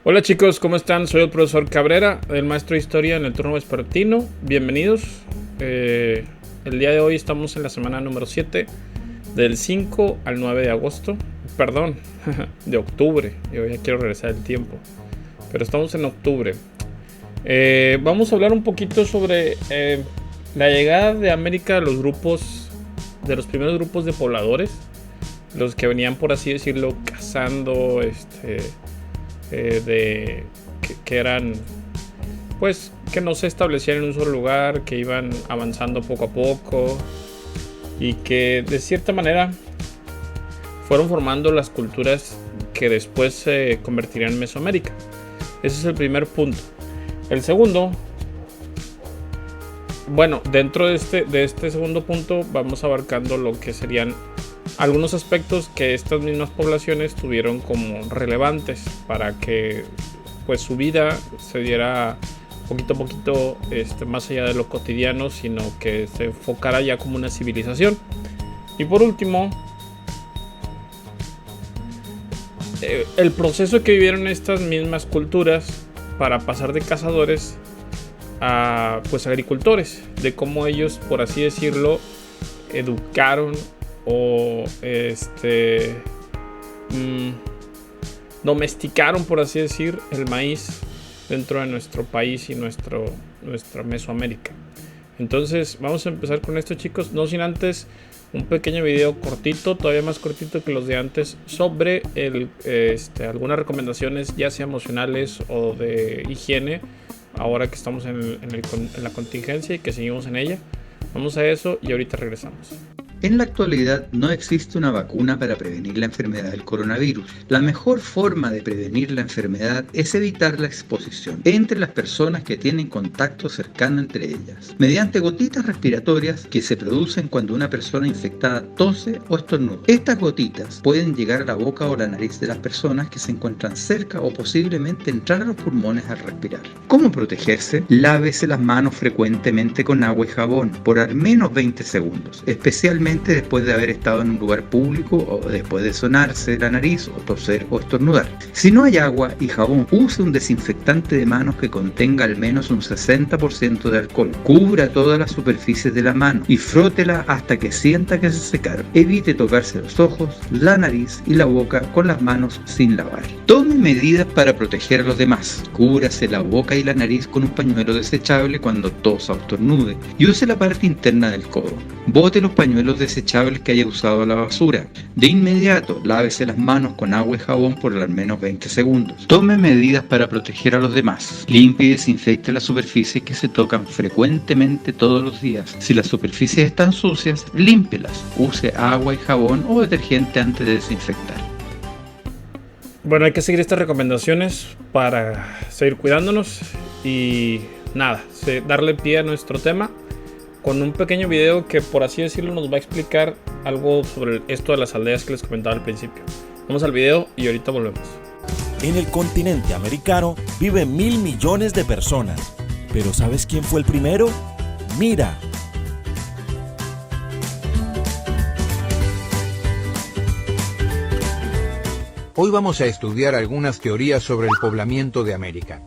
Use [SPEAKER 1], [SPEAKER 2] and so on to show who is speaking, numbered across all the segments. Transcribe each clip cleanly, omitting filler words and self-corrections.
[SPEAKER 1] Hola chicos, ¿cómo están? Soy el profesor Cabrera, el maestro de historia en el turno vespertino. Bienvenidos. El día de hoy estamos en la semana número 7, del 5 al 9 de agosto. Perdón, de octubre. Yo ya quiero regresar el tiempo, pero estamos en octubre. Vamos a hablar un poquito sobre la llegada de América de los primeros grupos de pobladores, los que venían, por así decirlo, cazando, que eran, pues, que no se establecían en un solo lugar, que iban avanzando poco a poco y que de cierta manera fueron formando las culturas que después se convertirían en Mesoamérica. Ese es el primer punto. El segundo, bueno, dentro de este segundo punto vamos abarcando lo que serían algunos aspectos que estas mismas poblaciones tuvieron como relevantes para que pues su vida se diera poquito a poquito más allá de lo cotidiano, sino que se enfocara ya como una civilización. Y por último, el proceso que vivieron estas mismas culturas para pasar de cazadores a pues agricultores, de cómo ellos, por así decirlo, educaron o domesticaron, por así decir, el maíz dentro de nuestro país y nuestra Mesoamérica. Entonces vamos a empezar con esto, chicos, no sin antes un pequeño video cortito, todavía más cortito que los de antes, sobre algunas recomendaciones, ya sea emocionales o de higiene, ahora que estamos en la contingencia y que seguimos en ella. Vamos a eso y ahorita regresamos.
[SPEAKER 2] En la actualidad no existe una vacuna para prevenir la enfermedad del coronavirus. La mejor forma de prevenir la enfermedad es evitar la exposición entre las personas que tienen contacto cercano entre ellas, mediante gotitas respiratorias que se producen cuando una persona infectada tose o estornuda. Estas gotitas pueden llegar a la boca o la nariz de las personas que se encuentran cerca o posiblemente entrar a los pulmones al respirar. ¿Cómo protegerse? Lávese las manos frecuentemente con agua y jabón por al menos 20 segundos, especialmente después de haber estado en un lugar público o después de sonarse la nariz o toser o estornudar. Si no hay agua y jabón, use un desinfectante de manos que contenga al menos un 60% de alcohol. Cubra todas las superficies de la mano y frótela hasta que sienta que se secaron. Evite tocarse los ojos, la nariz y la boca con las manos sin lavar. Tome medidas para proteger a los demás. Cúbrase la boca y la nariz con un pañuelo desechable cuando tosa o estornude y use la parte interna del codo. Bote los pañuelos desechables que haya usado a la basura. De inmediato, lávese las manos con agua y jabón por al menos 20 segundos. Tome medidas para proteger a los demás. Limpie y desinfecte las superficies que se tocan frecuentemente todos los días. Si las superficies están sucias, límpielas. Use agua y jabón o detergente antes de desinfectar.
[SPEAKER 1] Bueno, hay que seguir estas recomendaciones para seguir cuidándonos y nada, darle pie a nuestro tema con un pequeño video que, por así decirlo, nos va a explicar algo sobre esto de las aldeas que les comentaba al principio. Vamos al video y ahorita volvemos.
[SPEAKER 3] En el continente americano viven 1.000 millones de personas. ¿Pero sabes quién fue el primero? Mira.
[SPEAKER 4] Hoy vamos a estudiar algunas teorías sobre el poblamiento de América.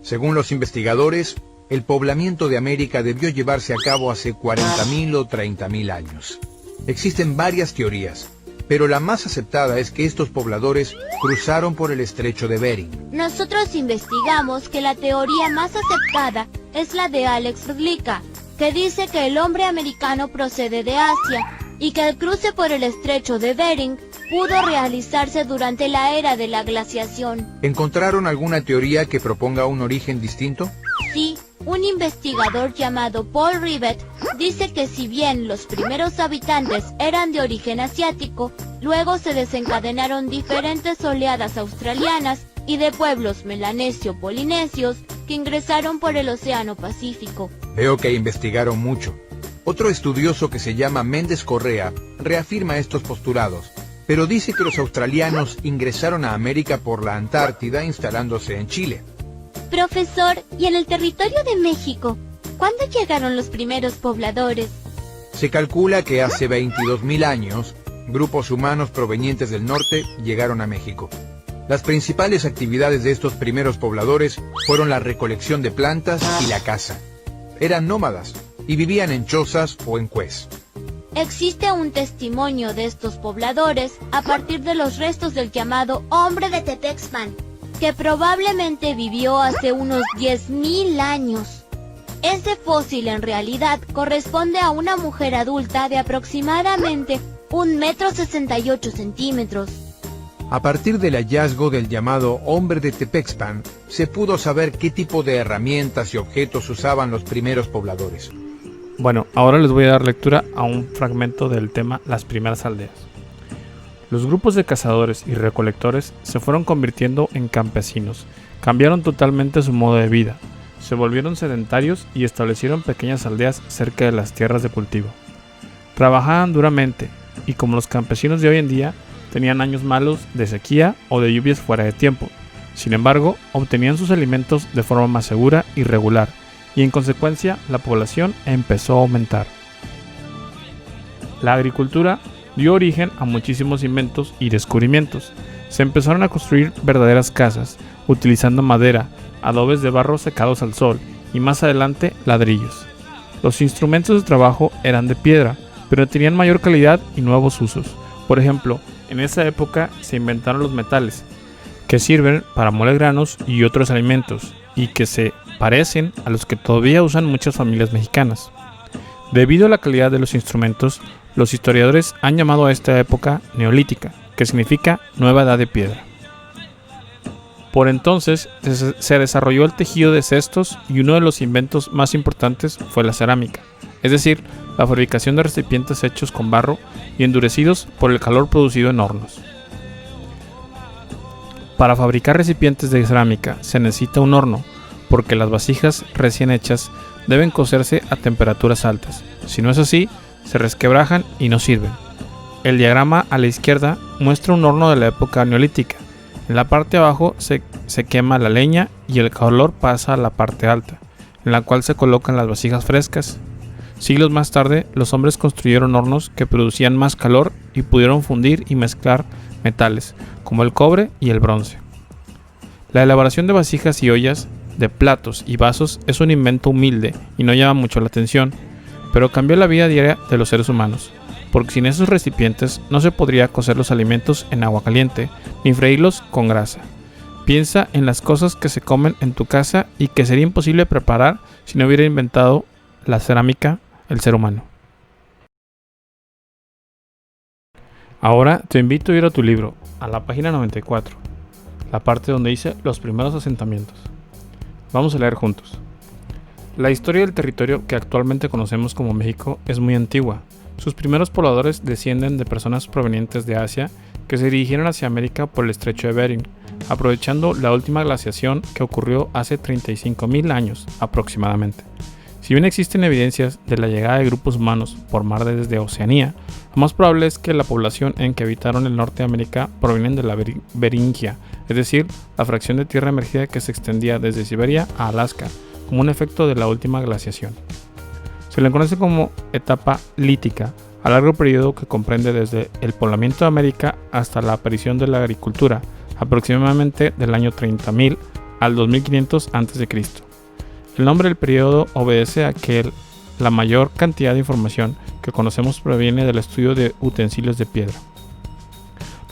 [SPEAKER 4] Según los investigadores, el poblamiento de América debió llevarse a cabo hace 40.000 o 30.000 años. Existen varias teorías, pero la más aceptada es que estos pobladores cruzaron por el estrecho de Bering.
[SPEAKER 5] Nosotros investigamos que la teoría más aceptada es la de Alex Rlica, que dice que el hombre americano procede de Asia y que el cruce por el estrecho de Bering pudo realizarse durante la era de la glaciación.
[SPEAKER 4] ¿Encontraron alguna teoría que proponga un origen distinto?
[SPEAKER 5] Sí, un investigador llamado Paul Rivet dice que si bien los primeros habitantes eran de origen asiático, luego se desencadenaron diferentes oleadas australianas y de pueblos melanesio-polinesios que ingresaron por el Océano Pacífico.
[SPEAKER 4] Veo que investigaron mucho. Otro estudioso que se llama Méndez Correa reafirma estos postulados, pero dice que los australianos ingresaron a América por la Antártida instalándose en Chile.
[SPEAKER 5] Profesor, ¿y en el territorio de México, cuándo llegaron los primeros pobladores?
[SPEAKER 4] Se calcula que hace 22.000 años, grupos humanos provenientes del norte llegaron a México. Las principales actividades de estos primeros pobladores fueron la recolección de plantas y la caza. Eran nómadas y vivían en chozas o en cués.
[SPEAKER 5] Existe un testimonio de estos pobladores a partir de los restos del llamado hombre de Tepexpan, que probablemente vivió hace unos 10.000 años. Ese fósil en realidad corresponde a una mujer adulta de aproximadamente 1,68 m.
[SPEAKER 4] A partir del hallazgo del llamado hombre de Tepexpan, se pudo saber qué tipo de herramientas y objetos usaban los primeros pobladores.
[SPEAKER 1] Bueno, ahora les voy a dar lectura a un fragmento del tema Las primeras aldeas. Los grupos de cazadores y recolectores se fueron convirtiendo en campesinos, cambiaron totalmente su modo de vida, se volvieron sedentarios y establecieron pequeñas aldeas cerca de las tierras de cultivo. Trabajaban duramente y, como los campesinos de hoy en día, tenían años malos de sequía o de lluvias fuera de tiempo. Sin embargo, obtenían sus alimentos de forma más segura y regular, y en consecuencia la población empezó a aumentar. La agricultura dio origen a muchísimos inventos y descubrimientos. Se empezaron a construir verdaderas casas, utilizando madera, adobes de barro secados al sol y más adelante ladrillos. Los instrumentos de trabajo eran de piedra, pero tenían mayor calidad y nuevos usos. Por ejemplo, en esa época se inventaron los metales, que sirven para moler granos y otros alimentos, y que se parecen a los que todavía usan muchas familias mexicanas. Debido a la calidad de los instrumentos, los historiadores han llamado a esta época neolítica, que significa nueva edad de piedra. Por entonces se desarrolló el tejido de cestos y uno de los inventos más importantes fue la cerámica, es decir, la fabricación de recipientes hechos con barro y endurecidos por el calor producido en hornos. Para fabricar recipientes de cerámica se necesita un horno, porque las vasijas recién hechas deben cocerse a temperaturas altas. Si no es así, se resquebrajan y no sirven. El diagrama a la izquierda muestra un horno de la época neolítica. En la parte de abajo se quema la leña y el calor pasa a la parte alta, en la cual se colocan las vasijas frescas. Siglos más tarde, los hombres construyeron hornos que producían más calor y pudieron fundir y mezclar metales, como el cobre y el bronce. La elaboración de vasijas y ollas, de platos y vasos es un invento humilde y no llama mucho la atención, pero cambió la vida diaria de los seres humanos, porque sin esos recipientes no se podría cocer los alimentos en agua caliente, ni freírlos con grasa. Piensa en las cosas que se comen en tu casa y que sería imposible preparar si no hubiera inventado la cerámica el ser humano. Ahora te invito a ir a tu libro, a la página 94, la parte donde dice los primeros asentamientos. Vamos a leer juntos. La historia del territorio que actualmente conocemos como México es muy antigua. Sus primeros pobladores descienden de personas provenientes de Asia que se dirigieron hacia América por el estrecho de Bering, aprovechando la última glaciación que ocurrió hace 35.000 años aproximadamente. Si bien existen evidencias de la llegada de grupos humanos por mar desde Oceanía, lo más probable es que la población en que habitaron el norte de América provienen de la Beringia, es decir, la fracción de tierra emergida que se extendía desde Siberia a Alaska, como un efecto de la última glaciación. Se le conoce como etapa lítica, a largo periodo que comprende desde el poblamiento de América hasta la aparición de la agricultura, aproximadamente del año 30.000 al 2500 a.C. El nombre del periodo obedece a que la mayor cantidad de información que conocemos proviene del estudio de utensilios de piedra.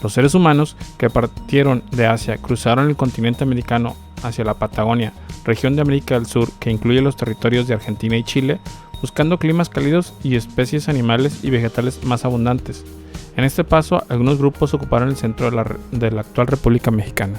[SPEAKER 1] Los seres humanos que partieron de Asia cruzaron el continente americano hacia la Patagonia, región de América del Sur que incluye los territorios de Argentina y Chile, buscando climas cálidos y especies animales y vegetales más abundantes. En este paso, algunos grupos ocuparon el centro de la actual República Mexicana.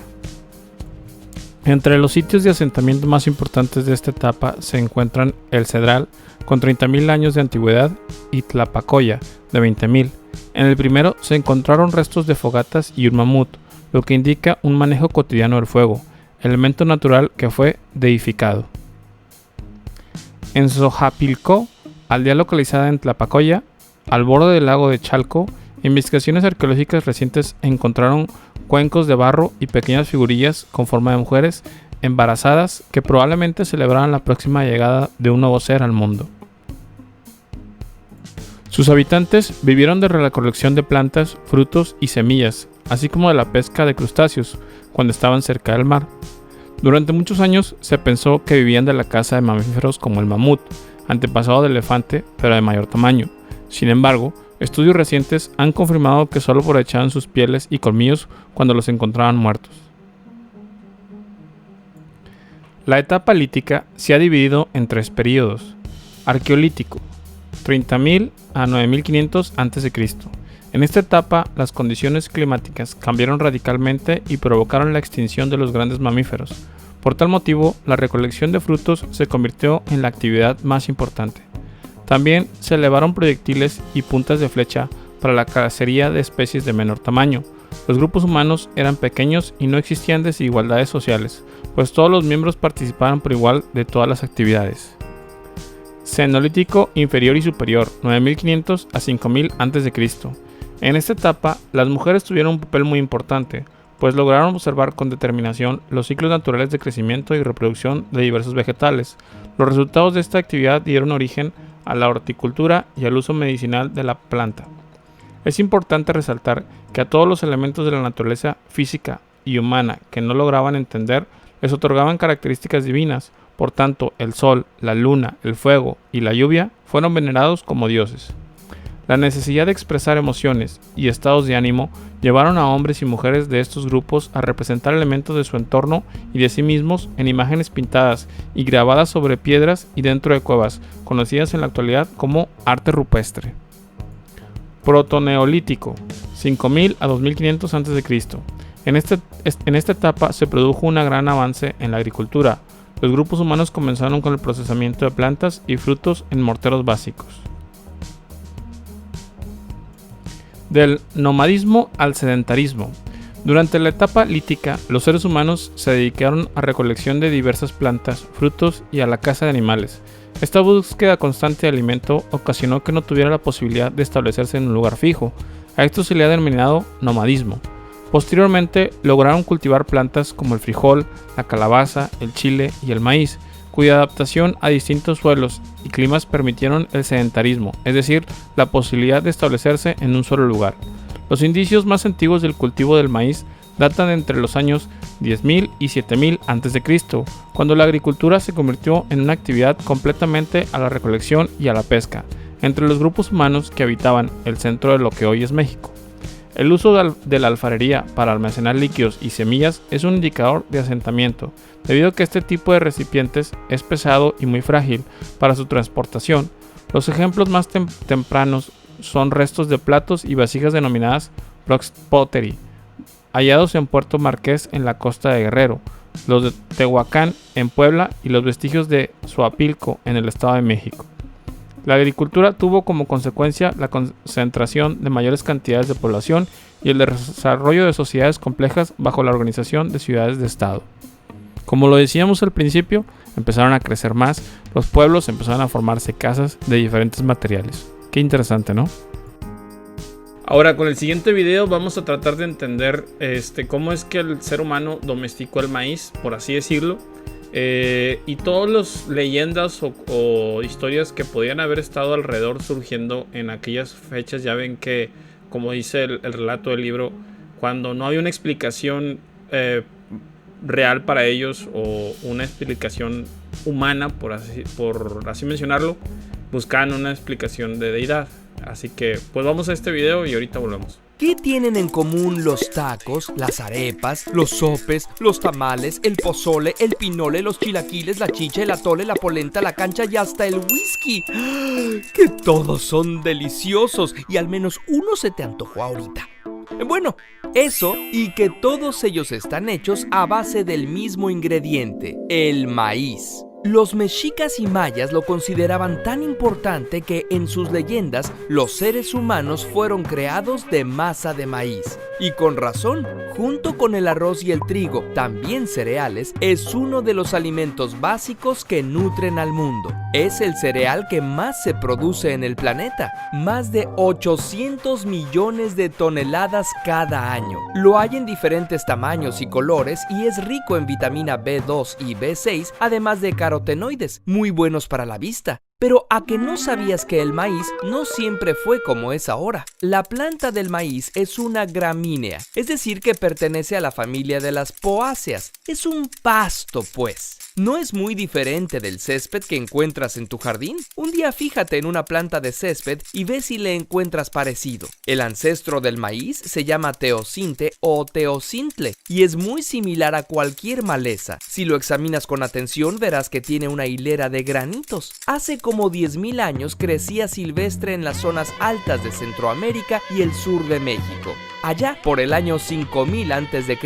[SPEAKER 1] Entre los sitios de asentamiento más importantes de esta etapa se encuentran El Cedral, con 30.000 años de antigüedad, y Tlapacoya, de 20.000. En el primero se encontraron restos de fogatas y un mamut, lo que indica un manejo cotidiano del fuego, elemento natural que fue deificado. En Xochapilco, aldea localizada en Tlapacoya, al borde del lago de Chalco, investigaciones arqueológicas recientes encontraron cuencos de barro y pequeñas figurillas con forma de mujeres embarazadas que probablemente celebraban la próxima llegada de un nuevo ser al mundo. Sus habitantes vivieron de la recolección de plantas, frutos y semillas, así como de la pesca de crustáceos cuando estaban cerca del mar. Durante muchos años se pensó que vivían de la caza de mamíferos como el mamut, antepasado del elefante pero de mayor tamaño. Sin embargo, estudios recientes han confirmado que solo aprovechaban sus pieles y colmillos cuando los encontraban muertos. La etapa lítica se ha dividido en 3 períodos. Arqueolítico, 30.000 a 9.500 a.C. En esta etapa, las condiciones climáticas cambiaron radicalmente y provocaron la extinción de los grandes mamíferos. Por tal motivo, la recolección de frutos se convirtió en la actividad más importante. También se elevaron proyectiles y puntas de flecha para la cacería de especies de menor tamaño. Los grupos humanos eran pequeños y no existían desigualdades sociales, pues todos los miembros participaban por igual de todas las actividades. Cenolítico inferior y superior, 9.500 a 5.000 a.C. En esta etapa, las mujeres tuvieron un papel muy importante, pues lograron observar con determinación los ciclos naturales de crecimiento y reproducción de diversos vegetales. Los resultados de esta actividad dieron origen a la horticultura y al uso medicinal de la planta. Es importante resaltar que a todos los elementos de la naturaleza física y humana que no lograban entender les otorgaban características divinas. Por tanto, el sol, la luna, el fuego y la lluvia fueron venerados como dioses. La necesidad de expresar emociones y estados de ánimo llevaron a hombres y mujeres de estos grupos a representar elementos de su entorno y de sí mismos en imágenes pintadas y grabadas sobre piedras y dentro de cuevas, conocidas en la actualidad como arte rupestre. Protoneolítico, 5.000 a 2.500 a.C. En esta etapa se produjo un gran avance en la agricultura. Los grupos humanos comenzaron con el procesamiento de plantas y frutos en morteros básicos. Del nomadismo al sedentarismo. Durante la etapa lítica, los seres humanos se dedicaron a recolección de diversas plantas, frutos y a la caza de animales. Esta búsqueda constante de alimento ocasionó que no tuviera la posibilidad de establecerse en un lugar fijo. A esto se le ha denominado nomadismo. Posteriormente, lograron cultivar plantas como el frijol, la calabaza, el chile y el maíz, cuya adaptación a distintos suelos y climas permitieron el sedentarismo, es decir, la posibilidad de establecerse en un solo lugar. Los indicios más antiguos del cultivo del maíz datan entre los años 10.000 y 7.000 a.C., cuando la agricultura se convirtió en una actividad completamente a la recolección y a la pesca, entre los grupos humanos que habitaban el centro de lo que hoy es México. El uso de la alfarería para almacenar líquidos y semillas es un indicador de asentamiento, debido a que este tipo de recipientes es pesado y muy frágil para su transportación. Los ejemplos más tempranos son restos de platos y vasijas denominadas Block Pottery, hallados en Puerto Marqués en la costa de Guerrero, los de Tehuacán en Puebla y los vestigios de Xoapilco en el Estado de México. La agricultura tuvo como consecuencia la concentración de mayores cantidades de población y el desarrollo de sociedades complejas bajo la organización de ciudades de estado. Como lo decíamos al principio, empezaron a crecer más, los pueblos empezaron a formarse casas de diferentes materiales. Qué interesante, ¿no? Ahora, con el siguiente video vamos a tratar de entender cómo es que el ser humano domesticó el maíz, por así decirlo. Y todas las leyendas o historias que podían haber estado alrededor surgiendo en aquellas fechas. Ya ven que, como dice el relato del libro, cuando no había una explicación real para ellos o una explicación humana, por así mencionarlo, buscaban una explicación de deidad. Así que pues vamos a este video y ahorita volvemos.
[SPEAKER 6] ¿Qué tienen en común los tacos, las arepas, los sopes, los tamales, el pozole, el pinole, los chilaquiles, la chicha, el atole, la polenta, la cancha y hasta el whisky? ¡Que todos son deliciosos! Y al menos uno se te antojó ahorita. Bueno, eso y que todos ellos están hechos a base del mismo ingrediente, el maíz. Los mexicas y mayas lo consideraban tan importante que en sus leyendas los seres humanos fueron creados de masa de maíz. Y con razón, junto con el arroz y el trigo, también cereales, es uno de los alimentos básicos que nutren al mundo. Es el cereal que más se produce en el planeta, más de 800 millones de toneladas cada año. Lo hay en diferentes tamaños y colores y es rico en vitamina B2 y B6, además de carotenoides, muy buenos para la vista. Pero ¿a que no sabías que el maíz no siempre fue como es ahora? La planta del maíz es una gramínea, es decir que pertenece a la familia de las poáceas. Es un pasto, pues. ¿No es muy diferente del césped que encuentras en tu jardín? Un día fíjate en una planta de césped y ve si le encuentras parecido. El ancestro del maíz se llama teocinte o teocintle y es muy similar a cualquier maleza. Si lo examinas con atención verás que tiene una hilera de granitos. Hace como 10,000 años crecía silvestre en las zonas altas de Centroamérica y el sur de México. Allá, por el año 5000 a.C.,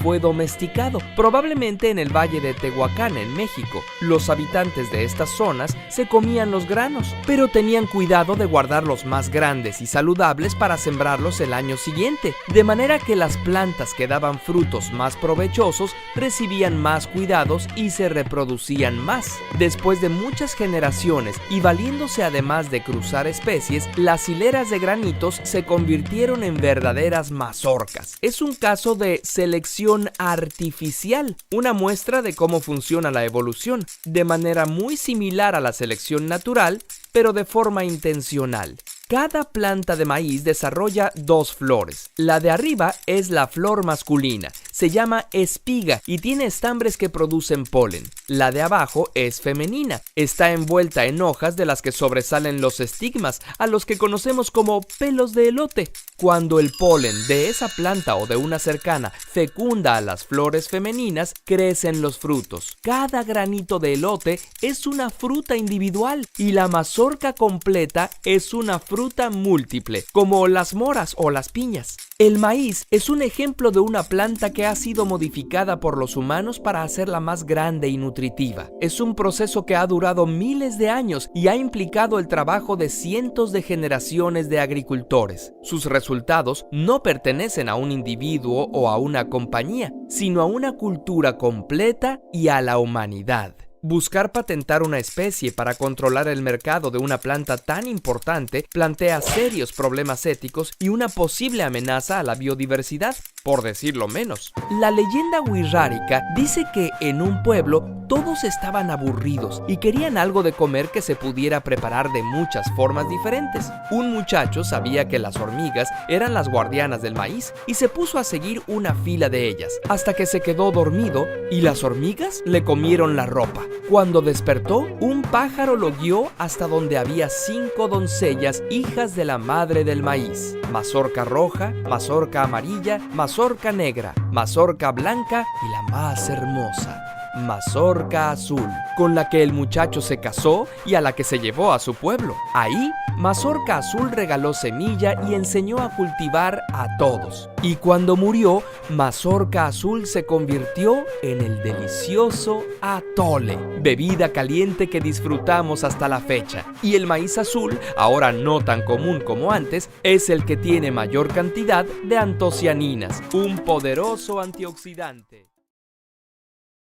[SPEAKER 6] fue domesticado, probablemente en el valle de Tehuacán, en México. Los habitantes de estas zonas se comían los granos, pero tenían cuidado de guardar los más grandes y saludables para sembrarlos el año siguiente, de manera que las plantas que daban frutos más provechosos recibían más cuidados y se reproducían más. Después de muchas generaciones y valiéndose además de cruzar especies, las hileras de granitos se convirtieron en verdaderas mazorcas. Es un caso de selección artificial, una muestra de cómo funciona la evolución, de manera muy similar a la selección natural, pero de forma intencional. Cada planta de maíz desarrolla 2 flores. La de arriba es la flor masculina, se llama espiga y tiene estambres que producen polen. La de abajo es femenina, está envuelta en hojas de las que sobresalen los estigmas, a los que conocemos como pelos de elote. Cuando el polen de esa planta o de una cercana fecunda a las flores femeninas, crecen los frutos. Cada granito de elote es una fruta individual y la mazorca completa es una fruta múltiple, como las moras o las piñas. El maíz es un ejemplo de una planta que ha sido modificada por los humanos para hacerla más grande y nutritiva. Es un proceso que ha durado miles de años y ha implicado el trabajo de cientos de generaciones de agricultores. Sus resultados no pertenecen a un individuo o a una compañía, sino a una cultura completa y a la humanidad. Buscar patentar una especie para controlar el mercado de una planta tan importante plantea serios problemas éticos y una posible amenaza a la biodiversidad, por decirlo menos. La leyenda wixárika dice que en un pueblo todos estaban aburridos y querían algo de comer que se pudiera preparar de muchas formas diferentes. Un muchacho sabía que las hormigas eran las guardianas del maíz y se puso a seguir una fila de ellas, hasta que se quedó dormido y las hormigas le comieron la ropa. Cuando despertó, un pájaro lo guió hasta donde había 5 doncellas, hijas de la madre del maíz: mazorca roja, mazorca amarilla, mazorca negra, mazorca blanca y la más hermosa, mazorca azul, con la que el muchacho se casó y a la que se llevó a su pueblo. Ahí, Mazorca Azul regaló semilla y enseñó a cultivar a todos. Y cuando murió, Mazorca Azul se convirtió en el delicioso atole, bebida caliente que disfrutamos hasta la fecha. Y el maíz azul, ahora no tan común como antes, es el que tiene mayor cantidad de antocianinas, un poderoso antioxidante.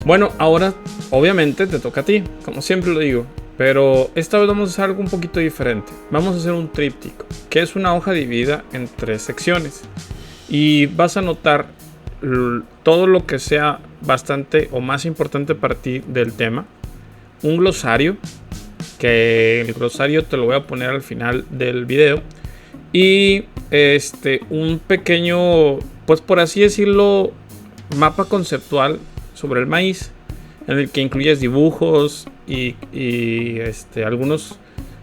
[SPEAKER 1] Bueno, ahora obviamente te toca a ti, como siempre lo digo, pero esta vez vamos a hacer algo un poquito diferente. Vamos a hacer un tríptico, que es una hoja dividida en 3 secciones. Y vas a notar todo lo que sea bastante o más importante para ti del tema. Un glosario, que el glosario te lo voy a poner al final del video. Y un pequeño, pues por así decirlo, mapa conceptual sobre el maíz, en el que incluyes dibujos y algunos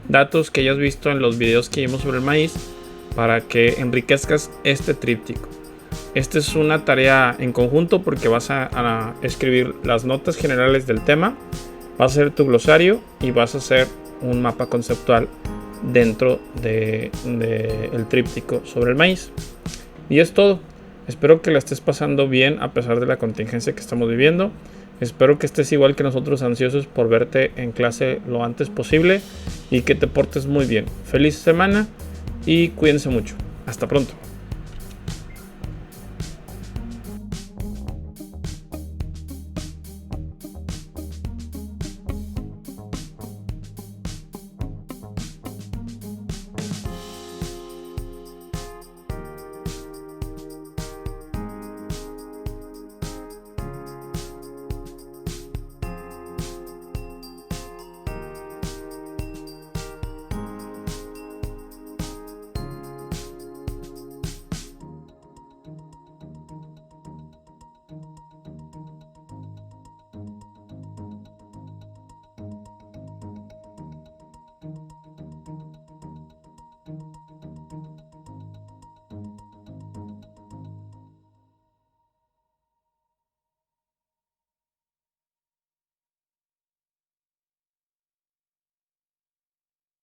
[SPEAKER 1] datos que hayas visto en los videos que vimos sobre el maíz, para que enriquezcas este tríptico. Esta es una tarea en conjunto, porque vas a escribir las notas generales del tema, vas a hacer tu glosario y vas a hacer un mapa conceptual dentro del tríptico sobre el maíz. Y es todo. Espero que la estés pasando bien a pesar de la contingencia que estamos viviendo. Espero que estés igual que nosotros, ansiosos por verte en clase lo antes posible y que te portes muy bien. Feliz semana y cuídense mucho. Hasta pronto.